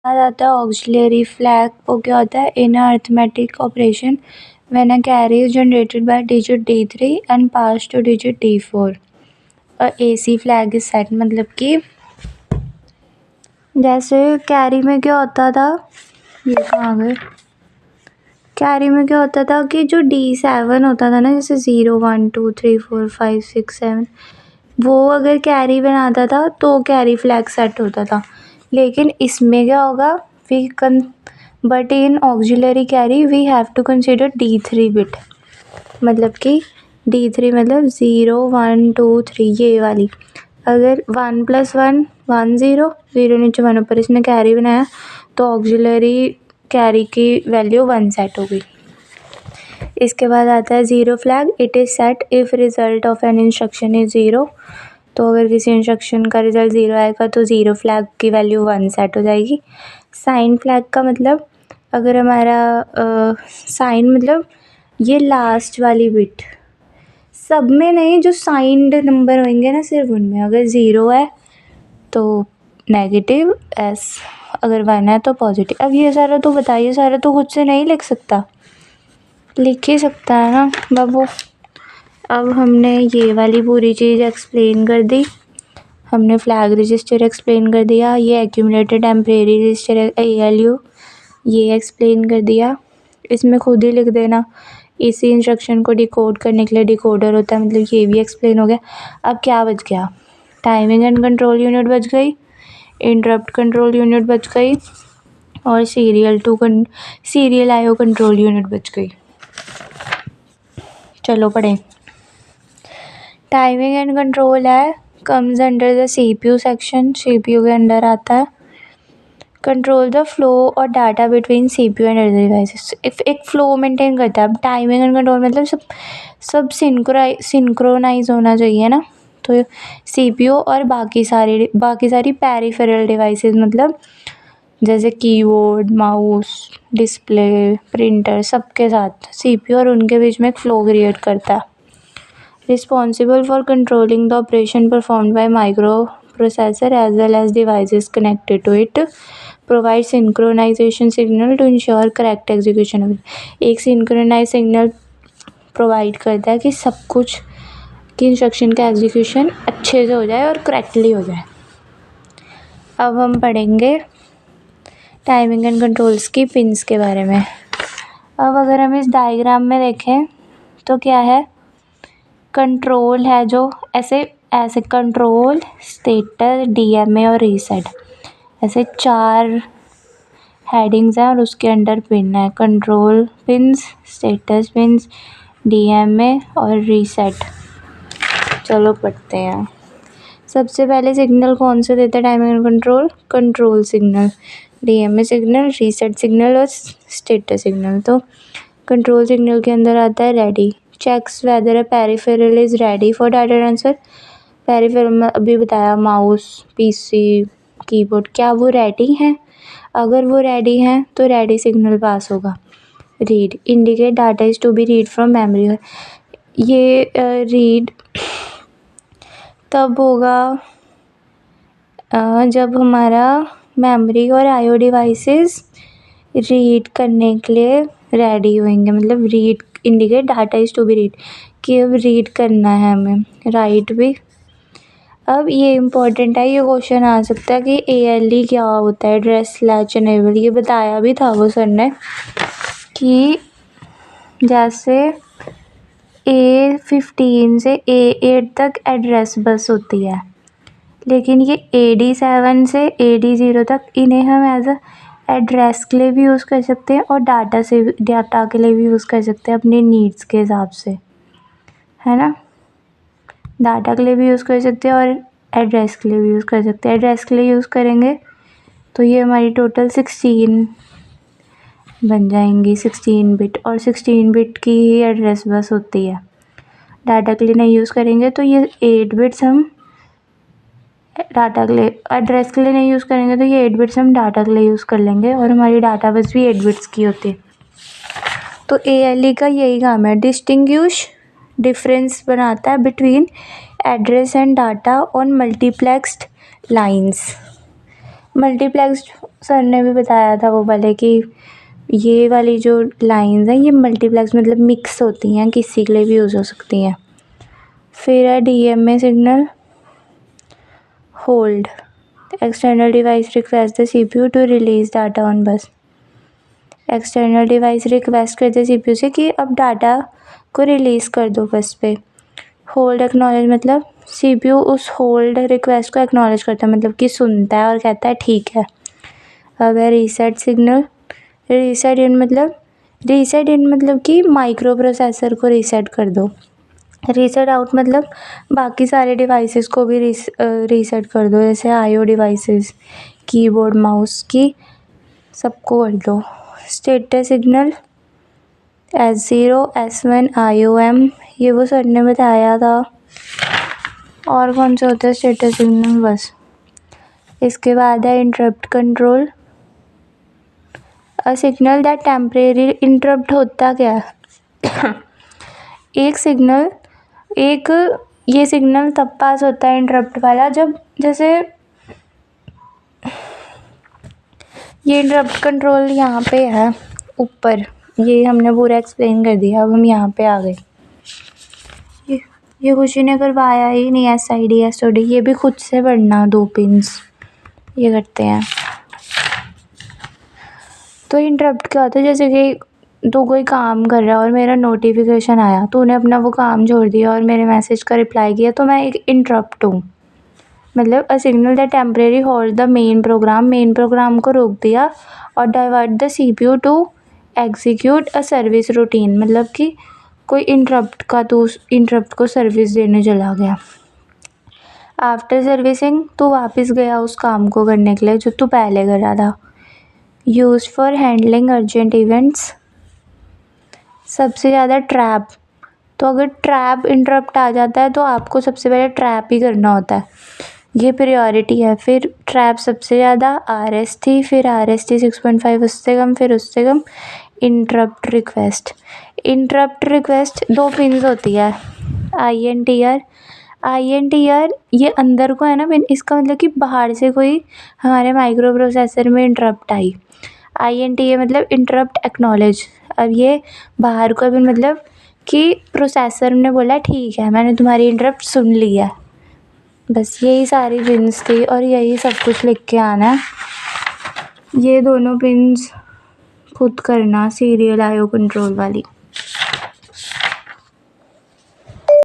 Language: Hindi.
बाद आता है ऑक्सिलरी फ्लैग। वो क्या होता है? In arithmetic operation when a carry is generated by digit D3 and pass to digit D4 AC flag is set. मतलब कि जैसे कैरी में क्या होता था, ये कहाँ गए, कैरी में क्या होता था कि जो D7 होता था ना, जैसे 0 1 2 3 4 5 6 7, वो अगर कैरी बनाता था तो कैरी फ्लैग सेट होता था। लेकिन इसमें क्या होगा, but in auxiliary carry we have to consider D3 bit. मतलब कि D3 मतलब 0 1 2 3 ये वाली। अगर 1 + 1 1 0 0 नीचे 1 ऊपर इसने कैरी बनाया तो ऑक्सिलरी कैरी की वैल्यू 1 सेट हो गई। इसके बाद आता है zero flag. It is set if result of an instruction is zero. तो अगर किसी इंस्ट्रक्शन का रिज़ल्ट ज़ीरो आएगा तो ज़ीरो फ्लैग की वैल्यू 1 सेट हो जाएगी। साइन फ्लैग का मतलब अगर हमारा साइन मतलब ये लास्ट वाली बिट, सब में नहीं, जो साइंड नंबर होंगे ना सिर्फ उनमें, अगर ज़ीरो है तो नेगेटिव एस, अगर 1 है तो पॉजिटिव। अब ये सारा तो बताइए, सारा तो खुद से नहीं लिख सकता, लिख ही सकता है ना बाबू। अब हमने ये वाली पूरी चीज़ एक्सप्लेन कर दी, हमने फ्लैग रजिस्टर एक्सप्लेन कर दिया, ये एक्यूमुलेटेड टेम्परेरी रजिस्टर ALU ये एक्सप्लेन कर दिया। इसमें खुद ही लिख देना। इसी इंस्ट्रक्शन को डिकोड करने के लिए डिकोडर होता है, मतलब ये भी एक्सप्लेन हो गया। अब क्या बच गया? टाइमिंग एंड कंट्रोल यूनिट बच गई, इंटरप्ट कंट्रोल यूनिट बच गई और सीरियल IO कंट्रोल यूनिट बच गई। चलो पढ़ें। टाइमिंग एंड कंट्रोल है, comes under the CPU section, CPU के अंडर आता है। कंट्रोल द फ्लो और data between CPU and other devices, एक फ्लो मेंटेन करता है। अब टाइमिंग एंड कंट्रोल मतलब सब सिंक्रोनाइज होना चाहिए ना, तो CPU और बाकी सारी पेरिफेरल डिवाइसेस, मतलब जैसे कीबोर्ड, माउस, डिस्प्ले, प्रिंटर, सबके साथ CPU और उनके बीच में एक फ़्लो क्रिएट करता है। Responsible for controlling the operation performed by microprocessor as well as devices connected to it, provide synchronisation signal to ensure correct execution. एक सिंक्रोनाइज सिग्नल प्रोवाइड करता है कि सब कुछ की इंस्ट्रक्शन का एग्जीक्यूशन अच्छे से हो जाए और करेक्टली हो जाए। अब हम पढ़ेंगे टाइमिंग एंड कंट्रोल्स की पिन्स के बारे में। अब अगर हम इस डायग्राम में देखें तो क्या है, कंट्रोल है जो ऐसे कंट्रोल, स्टेटस, DMA और रीसेट, ऐसे 4 हेडिंग्स हैं और उसके अंडर पिन है। Control pins, status pins, DMA और रीसेट। चलो पढ़ते हैं। सबसे पहले सिग्नल कौन से देता है timing and control? Control signal, DMA signal, reset signal और स्टेटस सिग्नल। तो कंट्रोल सिग्नल के अंदर आता है ready, checks whether a peripheral is ready for data transfer. Peripheral में अभी बताया, माउस, PC, कीबोर्ड, क्या वो रेडी हैं? अगर वो रेडी हैं तो रेडी सिग्नल पास होगा। Read indicate data is to be read from memory. ये रीड तब होगा जब हमारा मेमोरी और IO डिवाइसेस रीड करने के लिए रेडी होंगे, मतलब read indicate data is to be read, कि अब रीड करना है हमें। राइट भी। अब ये इम्पोर्टेंट है, ये क्वेश्चन आ सकता है कि ALE क्या होता है, एड्रेस लैच इनेबल। ये बताया भी था वो सर ने कि जैसे A15 से A8 तक एड्रेस बस होती है, लेकिन ये AD7 से AD0 तक इन्हें हम एज अ एड्रेस के लिए भी यूज़ कर सकते हैं और डाटा के लिए भी यूज़ कर सकते हैं अपनी नीड्स के हिसाब से, है ना। डाटा के लिए भी यूज़ कर सकते हैं और एड्रेस के लिए भी यूज़ कर सकते हैं। एड्रेस के लिए यूज़ करेंगे तो ये हमारी टोटल 16 बन जाएंगी, 16 बिट, और 16 बिट की ही एड्रेस बस होती है। डाटा के लिए नहीं यूज़ करेंगे तो ये 8 बिट्स हम डाटा के लिए, एड्रेस के लिए नहीं यूज़ करेंगे तो ये 8 बिट्स हम डाटा के लिए यूज़ कर लेंगे और हमारी डाटा बस भी 8 बिट्स की होती है। तो ALE का यही काम है, डिस्टिंग्विश, डिफरेंस बनाता है between address and data on multiplexed lines. Multiplex sir ने भी बताया था वो वाले कि ये वाली जो लाइंस हैं ये मल्टीप्लेक्स मतलब मिक्स होती हैं, किसी के लिए भी यूज़ हो सकती हैं। फिर है DMA signal hold, external device request the CPU to release data on bus. External device request करते CPU से कि अब डाटा को रिलीज़ कर दो बस पे। होल्ड एक्नॉलेज मतलब CPU उस होल्ड रिक्वेस्ट को एक्नॉलेज करता है, मतलब कि सुनता है और कहता है ठीक है। अब है रीसेट सिग्नल, रीसेट इन मतलब कि माइक्रो प्रोसेसर को रीसेट कर दो। रीसेट आउट मतलब बाकी सारे डिवाइसेस को भी रीसेट कर दो, जैसे IO डिवाइसेस, कीबोर्ड, माउस की सबको कर दो। Status signal S0, S1, IOM, ये वो सर ने बताया था। और कौन से होते हैं स्टेटस सिग्नल, बस। इसके बाद है interrupt control, a signal that temporary interrupt होता क्या है ये सिग्नल तब पास होता है इंटरप्ट वाला जब, जैसे ये इंटरप्ट कंट्रोल यहाँ पे है ऊपर, ये हमने पूरा एक्सप्लेन कर दिया। अब हम यहाँ पे आ गए। ये कुछ ने करवाया ही नहीं, SID SOD ये भी खुद से पढ़ना, 2 पिंस ये करते हैं। तो इंटरप्ट क्या होता है, जैसे कि तू कोई काम कर रहा है और मेरा नोटिफिकेशन आया, तूने अपना वो काम छोड़ दिया और मेरे मैसेज का रिप्लाई किया, तो मैं एक इंटरप्ट हूँ। मतलब a signal that temporary hold the main program को रोक दिया और divert the CPU to execute a service routine, मतलब कि कोई इंटरप्ट को सर्विस देने चला गया। आफ्टर सर्विसिंग तो वापस गया उस काम को करने के लिए जो तू पहले कर रहा था। Use for handling urgent events, सबसे ज़्यादा ट्रैप, तो अगर ट्रैप इंटरप्ट आ जाता है तो आपको सबसे पहले ट्रैप ही करना होता है, ये प्रायोरिटी है। फिर ट्रैप सबसे ज़्यादा, RST, फिर RST 6.5 उससे कम, फिर उससे कम interrupt request. Interrupt request 2 pins होती है, INTR ये अंदर को है ना पिन, इसका मतलब कि बाहर से कोई हमारे माइक्रो प्रोसेसर में इंटरप्ट आई। INTA मतलब इंटरप्ट एक्नॉलेज, अब ये बाहर को भी मतलब कि प्रोसेसर ने बोला ठीक है मैंने तुम्हारी इंटरप्ट सुन लिया। बस यही सारी पिन्स थी और यही सब कुछ लिख के आना है। ये दोनों पिन्स खुद करना, सीरियल IO कंट्रोल वाली।